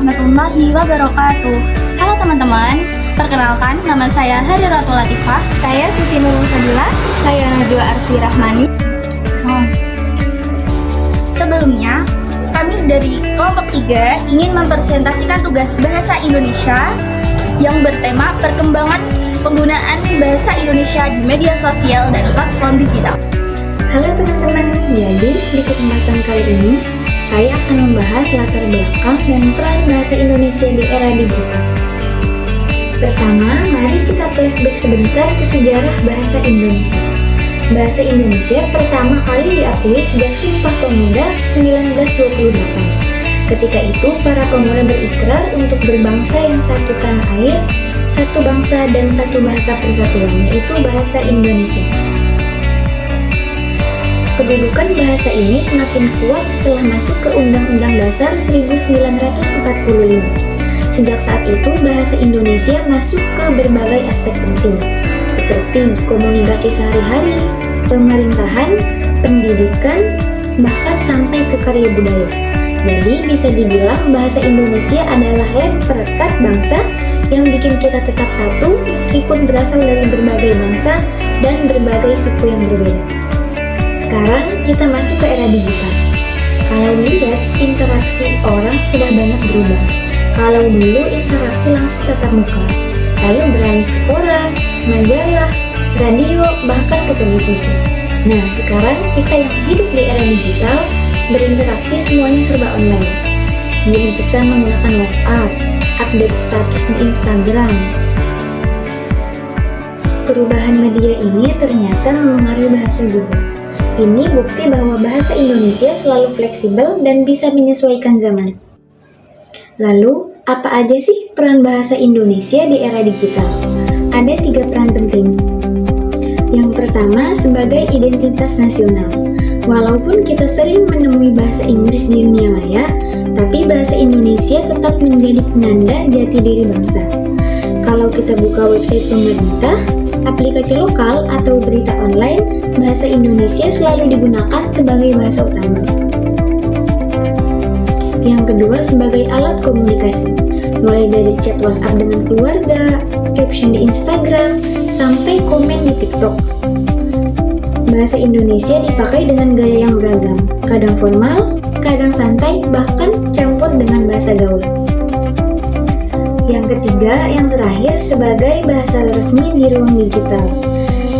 warahmatullahi wabarakatuh. Halo teman-teman, perkenalkan nama saya Hariratu Latifah. Saya Siti Nurul Fadila. Saya Najwa Arfi Rahmani. Sebelumnya, kami dari kelompok 3 ingin mempresentasikan tugas bahasa Indonesia yang bertema perkembangan penggunaan bahasa Indonesia di media sosial dan platform digital. Halo teman-teman, jadi di kesempatan kali ini saya akan membahas latar belakang dan peran bahasa Indonesia di era digital. Pertama, mari kita flashback sebentar ke sejarah bahasa Indonesia. Bahasa Indonesia pertama kali diakui sejak Sumpah Pemuda 1928. Ketika itu, para pemuda berikrar untuk berbangsa yang satu tanah air, satu bangsa dan satu bahasa persatuan, yaitu bahasa Indonesia. Kedudukan bahasa ini semakin kuat setelah masuk ke Undang-Undang Dasar 1945. Sejak saat itu, bahasa Indonesia masuk ke berbagai aspek penting, seperti komunikasi sehari-hari, pemerintahan, pendidikan, bahkan sampai ke karya budaya. Jadi, bisa dibilang bahasa Indonesia adalah lem perekat bangsa yang bikin kita tetap satu meskipun berasal dari berbagai bangsa dan berbagai suku yang berbeda. Sekarang kita masuk ke era digital. Kalau dilihat, interaksi orang sudah banyak berubah. Kalau dulu interaksi langsung tatap muka, lalu beralih ke koran, majalah, radio, bahkan ke televisi. Nah, sekarang kita yang hidup di era digital, berinteraksi semuanya serba online. Ngirim pesan menggunakan WhatsApp, update status di Instagram. Perubahan media ini ternyata mempengaruhi bahasa juga. Ini bukti bahwa bahasa Indonesia selalu fleksibel dan bisa menyesuaikan zaman. Lalu, apa aja sih peran bahasa Indonesia di era digital? Ada 3 peran penting. Yang pertama, sebagai identitas nasional. Walaupun kita sering menemui bahasa Inggris di dunia maya, tapi bahasa Indonesia tetap menjadi penanda jati diri bangsa. Kalau kita buka website pemerintah, aplikasi lokal atau berita online, bahasa Indonesia selalu digunakan sebagai bahasa utama. Yang kedua, sebagai alat komunikasi, mulai dari chat WhatsApp dengan keluarga, caption di Instagram, sampai komen di TikTok. Bahasa Indonesia dipakai dengan gaya yang beragam, kadang formal, kadang santai, bahkan campur dengan bahasa gaul. Yang ketiga, yang terakhir, sebagai bahasa resmi di ruang digital,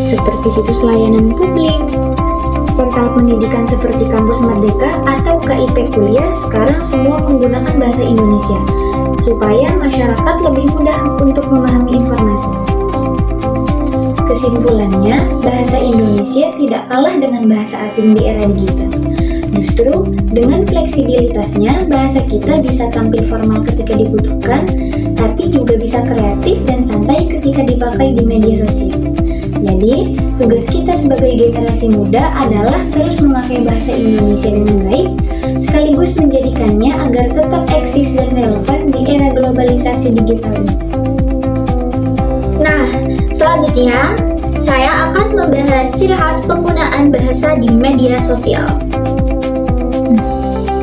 seperti situs layanan publik, portal pendidikan seperti Kampus Merdeka atau KIP Kuliah, sekarang semua menggunakan bahasa Indonesia, supaya masyarakat lebih mudah untuk memahami informasi. Kesimpulannya, bahasa Indonesia tidak kalah dengan bahasa asing di era digital. Justru, dengan fleksibilitasnya, bahasa kita bisa tampil formal ketika dibutuhkan, tapi juga bisa kreatif dan santai ketika dipakai di media sosial. Jadi, tugas kita sebagai generasi muda adalah terus memakai bahasa Indonesia dengan baik, sekaligus menjadikannya agar tetap eksis dan relevan di era globalisasi digital ini. Nah, selanjutnya saya akan membahas ciri khas penggunaan bahasa di media sosial.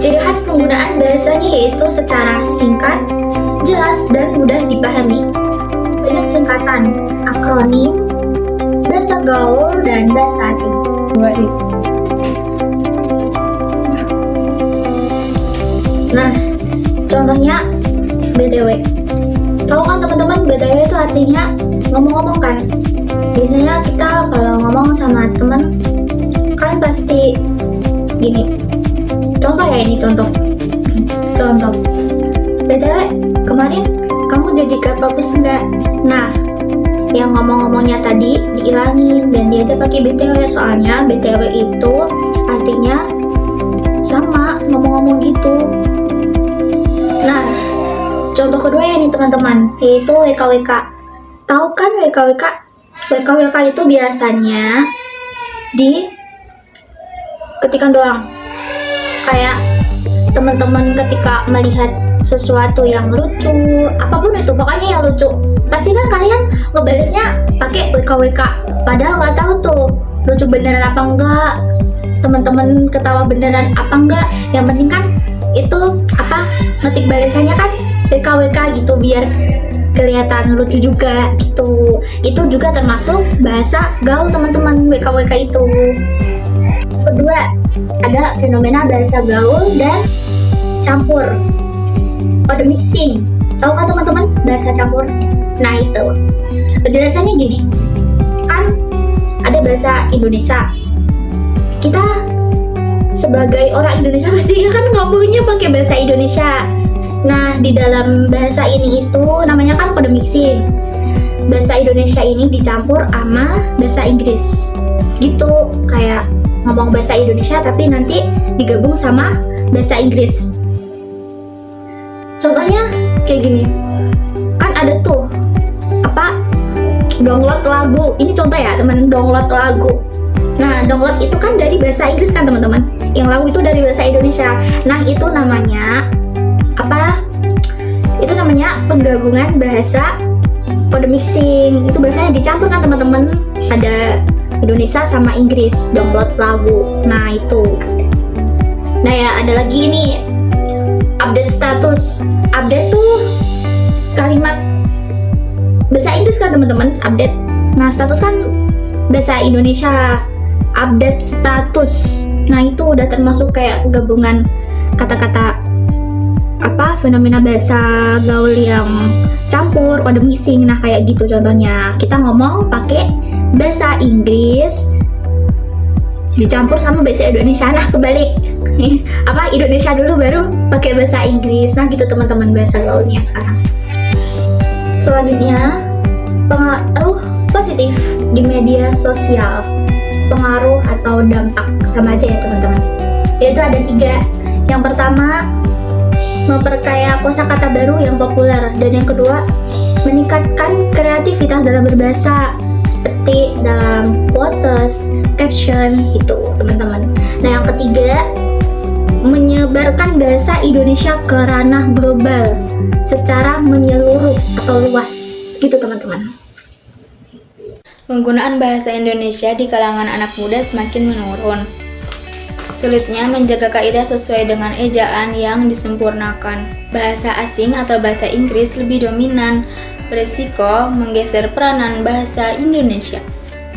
Ciri khas penggunaan bahasanya yaitu secara singkat, jelas, dan mudah dipahami. Banyak singkatan, akronim, bahasa gaul, dan bahasa asing. Nah, contohnya BTW. Tahu kan teman-teman, BTW itu artinya ngomong-ngomong kan? Biasanya kita kalau ngomong sama teman kan pasti gini. Contoh ya, ini contoh. BTW, kemarin kamu jadi Kapropus enggak? Nah, yang ngomong-ngomongnya tadi diilangin dan diajak pakai BTW, soalnya BTW itu artinya sama ngomong-ngomong gitu. Nah, contoh kedua ya nih teman-teman, yaitu WKWK. Tahu kan WKWK? WKWK itu biasanya di ketikan doang. Kayak teman-teman ketika melihat sesuatu yang lucu, apapun itu, pokoknya yang lucu, pasti kan kalian ngebalesnya pakai WKWK. Padahal nggak tahu tuh lucu beneran apa enggak, teman-teman ketawa beneran apa enggak. Yang penting kan itu ngetik balasannya kan WKWK gitu biar kelihatan lucu juga gitu. Itu juga termasuk bahasa gaul teman-teman, WKWK itu. Kedua, ada fenomena bahasa gaul dan campur, kode mixing. Tahu kan teman-teman bahasa campur? Nah itu penjelasannya gini, kan ada bahasa Indonesia. Kita sebagai orang Indonesia pastinya kan ngomongnya pakai bahasa Indonesia. Nah di dalam bahasa ini itu namanya kan kode mixing. Bahasa Indonesia ini dicampur sama bahasa Inggris gitu, kayak ngomong bahasa Indonesia tapi nanti digabung sama bahasa Inggris. Contohnya kayak gini, kan ada tuh download lagu. Ini contoh ya teman, download lagu. Nah download itu kan dari bahasa Inggris kan teman-teman, yang lagu itu dari bahasa Indonesia. Nah itu namanya itu namanya penggabungan bahasa kode mixing. Itu bahasanya dicampur kan teman-teman, ada Indonesia sama Inggris, download lagu. Nah itu. Nah ya ada lagi nih, update status. Update tuh kalimat bahasa Inggris kan teman-teman, update. Nah status kan bahasa Indonesia, update status. Nah itu udah termasuk kayak gabungan kata-kata fenomena bahasa gaul yang campur, kode mixing. Nah kayak gitu contohnya, kita ngomong pakai bahasa Inggris dicampur sama bahasa Indonesia. Nah kebalik, Indonesia dulu baru pakai bahasa Inggris. Nah gitu teman-teman bahasa gaulnya sekarang. Selanjutnya, pengaruh positif di media sosial. Pengaruh atau dampak sama aja ya teman-teman. Yaitu ada 3. Yang pertama, memperkaya kosakata baru yang populer. Dan yang kedua, meningkatkan kreativitas dalam berbahasa, seperti dalam quotes, caption gitu teman-teman. Nah yang ketiga, menyebarkan bahasa Indonesia ke ranah global secara menyeluruh atau luas gitu teman-teman. Penggunaan bahasa Indonesia di kalangan anak muda semakin menurun. Sulitnya menjaga kaidah sesuai dengan ejaan yang disempurnakan. Bahasa asing atau bahasa Inggris lebih dominan, berisiko menggeser peranan bahasa Indonesia.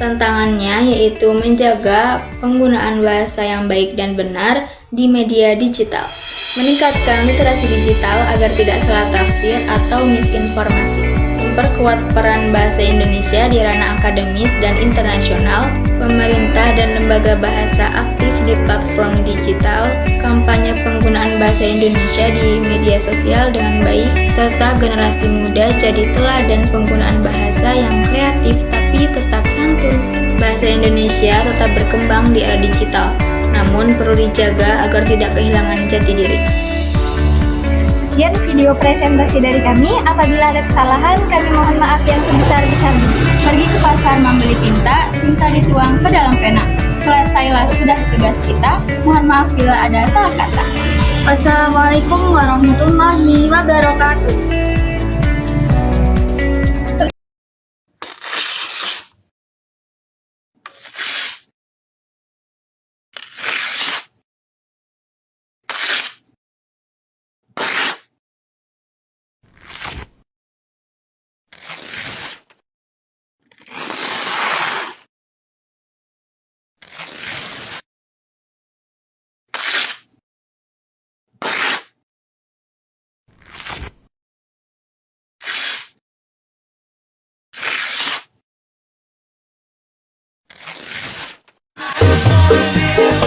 Tantangannya yaitu menjaga penggunaan bahasa yang baik dan benar di media digital, meningkatkan literasi digital agar tidak salah tafsir atau misinformasi, memperkuat peran bahasa Indonesia di ranah akademis dan internasional, pemerintah dan lembaga bahasa aktif di platform digital, kampanye penggunaan bahasa Indonesia di media sosial dengan baik, serta generasi muda jadi teladan penggunaan bahasa yang kreatif tapi tetap santun. Bahasa Indonesia tetap berkembang di era digital, namun perlu dijaga agar tidak kehilangan jati diri. Sekian video presentasi dari kami. Apabila ada kesalahan, kami mohon maaf yang sebesar-besarnya. Pergi ke pasar membeli tinta, tinta dituang ke dalam pena. Selesailah sudah tugas kita. Mohon maaf bila ada salah kata. Wassalamualaikum warahmatullahi wabarakatuh. Thank you.